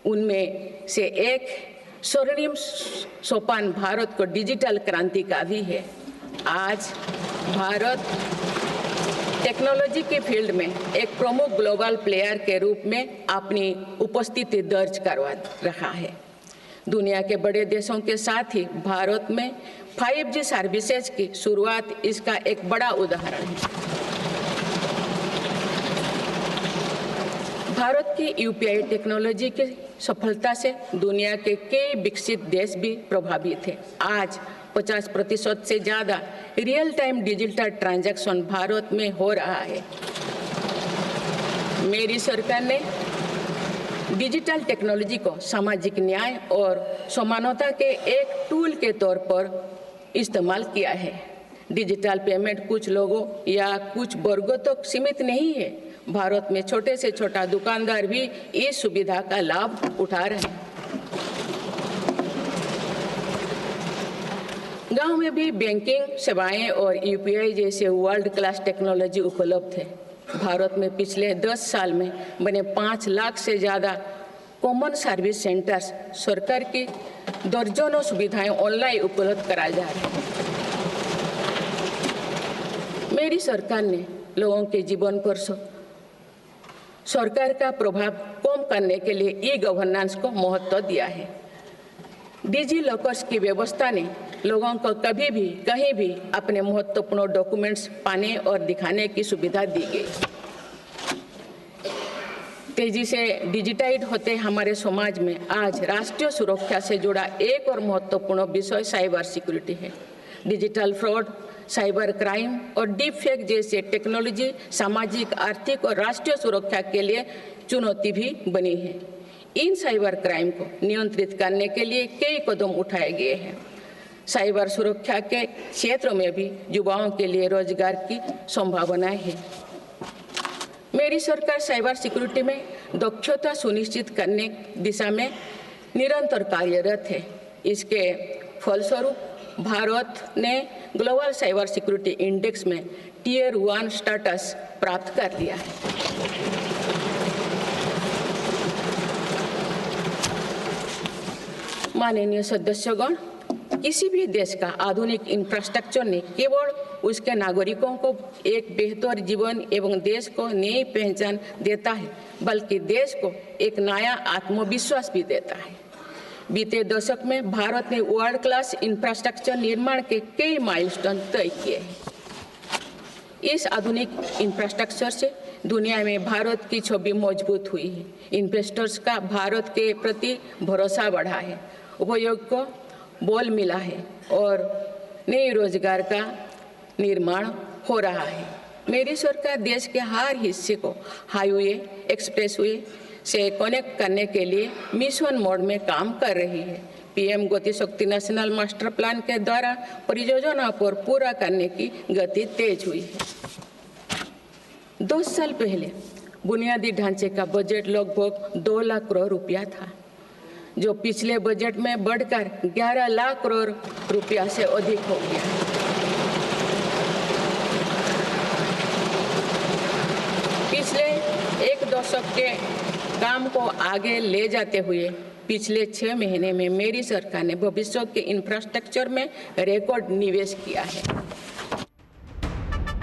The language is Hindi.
उनमें से एक स्वर्णिम सोपान भारत को डिजिटल क्रांति का भी है। आज भारत टेक्नोलॉजी के फील्ड में एक प्रमुख ग्लोबल प्लेयर के रूप में अपनी उपस्थिति दर्ज करवा रहा है। दुनिया के बड़े देशों के साथ ही भारत में 5G सर्विसेज की शुरुआत इसका एक बड़ा उदाहरण है। भारत की UPI टेक्नोलॉजी की सफलता से दुनिया के कई विकसित देश भी प्रभावित हैं। आज 50% से ज़्यादा real time digital transaction Bharat में हो रहा है। मेरी सरकार ने डिजिटल टेक्नोलॉजी को सामाजिक न्याय और समानता के एक टूल के तौर पर इस्तेमाल किया है। डिजिटल पेमेंट कुछ लोगों या कुछ वर्गों तक सीमित नहीं है। भारत में छोटे से छोटा दुकानदार भी इस सुविधा का लाभ उठा रहे हैं। गांव में भी बैंकिंग सेवाएं और UPI जैसे वर्ल्ड क्लास टेक्नोलॉजी उपलब्ध है। भारत में पिछले 10 साल में बने 5 लाख से ज़्यादा कॉमन सर्विस सेंटर्स सरकार की दर्जनों सुविधाएं ऑनलाइन उपलब्ध कराई जा रही हैं। मेरी सरकार ने लोगों के जीवन पर सरकार का प्रभाव कम करने के लिए ई-गवर्नेंस को महत्व दिया है। डिजी लॉकर्स की व्यवस्था ने लोगों को कभी भी कहीं भी अपने महत्वपूर्ण डॉक्यूमेंट्स पाने और दिखाने की सुविधा दी गई। तेजी से डिजिटाइज होते हमारे समाज में आज राष्ट्रीय सुरक्षा से जुड़ा एक और महत्वपूर्ण विषय साइबर सिक्योरिटी है। डिजिटल फ्रॉड, साइबर क्राइम और डीप फेक जैसे टेक्नोलॉजी सामाजिक, आर्थिक और राष्ट्रीय सुरक्षा के लिए चुनौती भी बनी है। इन साइबर क्राइम को नियंत्रित करने के लिए कई कदम उठाए गए हैं। साइबर सुरक्षा के क्षेत्र में भी युवाओं के लिए रोजगार की संभावनाएं हैं। मेरी सरकार साइबर सिक्योरिटी में दक्षता सुनिश्चित करने दिशा में निरंतर कार्यरत है। इसके फलस्वरूप भारत ने ग्लोबल साइबर सिक्योरिटी इंडेक्स में Tier 1 स्टेटस प्राप्त कर लिया है। माननीय सदस्यगण, किसी भी देश का आधुनिक इंफ्रास्ट्रक्चर ने केवल उसके नागरिकों को एक बेहतर जीवन एवं देश को नई पहचान देता है, बल्कि देश को एक नया आत्मविश्वास भी देता है। बीते दशक में भारत ने वर्ल्ड क्लास इंफ्रास्ट्रक्चर निर्माण के कई माइलस्टोन तय किए हैं। इस आधुनिक इंफ्रास्ट्रक्चर से दुनिया में भारत की छवि मजबूत हुई है। इन्वेस्टर्स का भारत के प्रति भरोसा बढ़ा है, उपयोग को बल मिला है और नए रोजगार का निर्माण हो रहा है। मेरी सरकार देश के हर हिस्से को हाईवे, एक्सप्रेसवे से कनेक्ट करने के लिए मिशन मोड में काम कर रही है। PM गति शक्ति नेशनल मास्टर प्लान के द्वारा परियोजना पर पूरा करने की गति तेज हुई है। 2 साल पहले बुनियादी ढांचे का बजट लगभग 2 लाख करोड़ रुपया था, जो पिछले बजट में बढ़कर 11 लाख करोड़ रुपया से अधिक हो गया। पिछले एक दशक के काम को आगे ले जाते हुए पिछले 6 महीने में मेरी सरकार ने भविष्य के इंफ्रास्ट्रक्चर में रिकॉर्ड निवेश किया है।